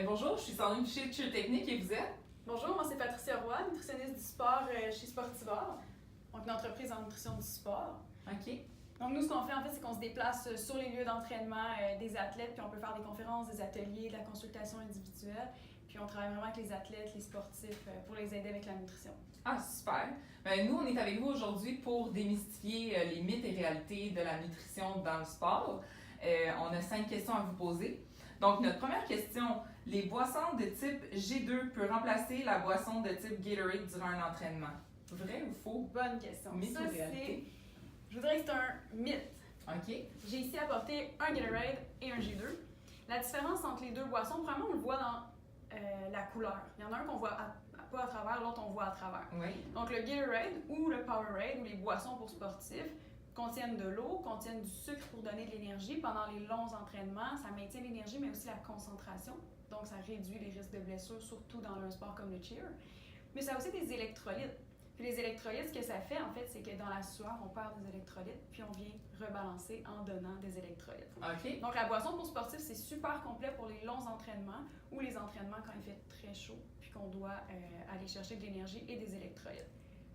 Bonjour, je suis Sandrine Piché de Cheer Technique et vous êtes? Bonjour, moi c'est Patricia Roy, nutritionniste du sport chez Sportivore, donc une entreprise en nutrition du sport. OK. Donc nous, ce qu'on fait en fait, c'est qu'on se déplace sur les lieux d'entraînement des athlètes, puis on peut faire des conférences, des ateliers, de la consultation individuelle, puis on travaille vraiment avec les athlètes, les sportifs, pour les aider avec la nutrition. Ah, super. Nous, on est avec vous aujourd'hui pour démystifier les mythes et réalités de la nutrition dans le sport. On a 5 questions à vous poser. Donc, notre première question, les boissons de type G2 peuvent remplacer la boisson de type Gatorade durant un entraînement? Vrai ou faux? Bonne question. Mythe Ça, ou réalité? je voudrais que c'est un mythe. OK. J'ai ici apporté un Gatorade et un G2. La différence entre les deux boissons, vraiment, on le voit dans la couleur. Il y en a un qu'on voit pas à travers, l'autre on voit à travers. Oui. Donc le Gatorade ou le Powerade ou les boissons pour sportifs contiennent de l'eau, contiennent du sucre pour donner de l'énergie pendant les longs entraînements. Ça maintient l'énergie, mais aussi la concentration. Donc ça réduit les risques de blessures, surtout dans un sport comme le cheer. Mais ça a aussi des électrolytes. Puis les électrolytes, ce que ça fait, en fait, c'est que dans la sueur, on perd des électrolytes, puis on vient rebalancer en donnant des électrolytes. OK. Donc la boisson pour sportifs, c'est super complet pour les longs entraînements ou les entraînements quand il fait très chaud, puis qu'on doit aller chercher de l'énergie et des électrolytes.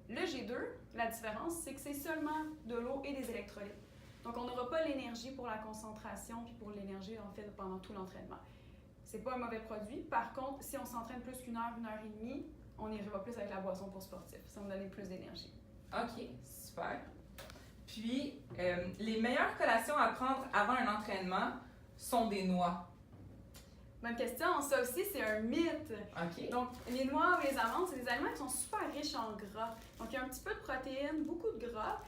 Le G2, la différence, c'est que c'est seulement de l'eau et des électrolytes. Donc on n'aura pas l'énergie pour la concentration, puis pour l'énergie, en fait, pendant tout l'entraînement. C'est pas un mauvais produit. Par contre, si on s'entraîne plus qu'une heure et demie, on ira plus avec la boisson pour sportifs. Ça va me donner plus d'énergie. OK, super. Puis, les meilleures collations à prendre avant un entraînement sont des noix. Bonne question. Ça aussi, c'est un mythe. OK. Donc, les noix ou les amandes, c'est des aliments qui sont super riches en gras. Donc, il y a un petit peu de protéines, beaucoup de gras.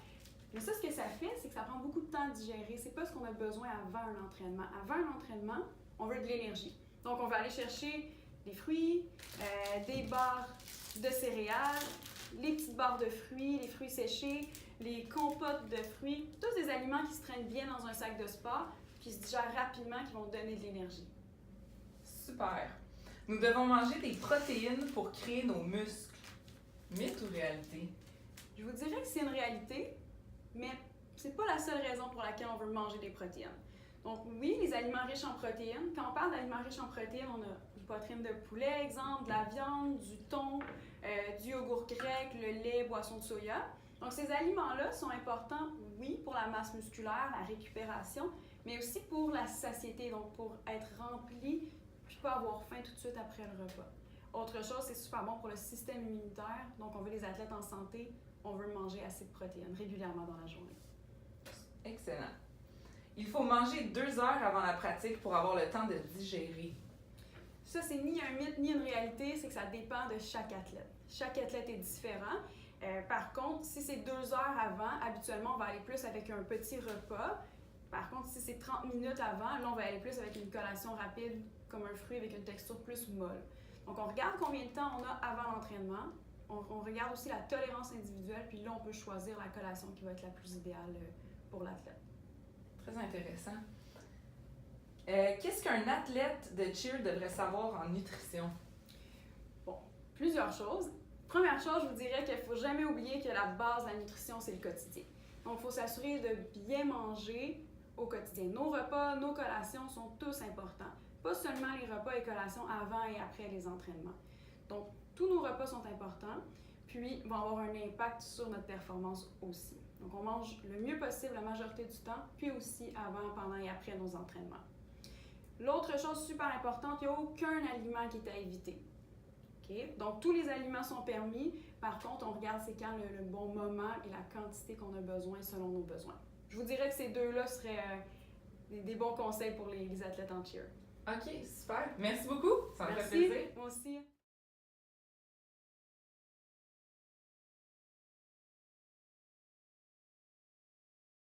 Mais ça, ce que ça fait, c'est que ça prend beaucoup de temps à digérer. C'est pas ce qu'on a besoin avant un entraînement. Avant un entraînement, on veut de l'énergie. Donc, on va aller chercher des fruits, des barres de céréales, les petites barres de fruits, les fruits séchés, les compotes de fruits, tous des aliments qui se traînent bien dans un sac de sport, qui se digèrent rapidement, qui vont donner de l'énergie. Super. Nous devons manger des protéines pour créer nos muscles. Mythe ou réalité? Je vous dirais que c'est une réalité, mais c'est pas la seule raison pour laquelle on veut manger des protéines. Donc oui, les aliments riches en protéines. Quand on parle d'aliments riches en protéines, on a du poitrine de poulet, exemple, de la viande, du thon, du yogourt grec, le lait, boisson de soya. Donc ces aliments-là sont importants, oui, pour la masse musculaire, la récupération, mais aussi pour la satiété, donc pour être rempli, puis pas avoir faim tout de suite après le repas. Autre chose, c'est super bon pour le système immunitaire. Donc on veut les athlètes en santé, on veut manger assez de protéines régulièrement dans la journée. Excellent. Il faut manger 2 heures avant la pratique pour avoir le temps de digérer. Ça, c'est ni un mythe ni une réalité, c'est que ça dépend de chaque athlète. Chaque athlète est différent. Par contre, si c'est 2 heures avant, habituellement, on va aller plus avec un petit repas. Par contre, si c'est 30 minutes avant, là, on va aller plus avec une collation rapide, comme un fruit avec une texture plus molle. Donc, on regarde combien de temps on a avant l'entraînement. On regarde aussi la tolérance individuelle, puis là, on peut choisir la collation qui va être la plus idéale pour l'athlète. Très intéressant. Qu'est-ce qu'un athlète de cheer devrait savoir en nutrition? Bon, plusieurs choses. Première chose, je vous dirais qu'il ne faut jamais oublier que la base de la nutrition, c'est le quotidien. Donc, il faut s'assurer de bien manger au quotidien. Nos repas, nos collations sont tous importants. Pas seulement les repas et collations avant et après les entraînements. Donc, tous nos repas sont importants, puis vont avoir un impact sur notre performance aussi. Donc, on mange le mieux possible la majorité du temps, puis aussi avant, pendant et après nos entraînements. L'autre chose super importante, il n'y a aucun aliment qui est à éviter. Okay? Donc, tous les aliments sont permis. Par contre, on regarde c'est quand le bon moment et la quantité qu'on a besoin selon nos besoins. Je vous dirais que ces deux-là seraient des bons conseils pour les athlètes en cheer. OK, super. Merci beaucoup. Ça me fait plaisir. Moi aussi.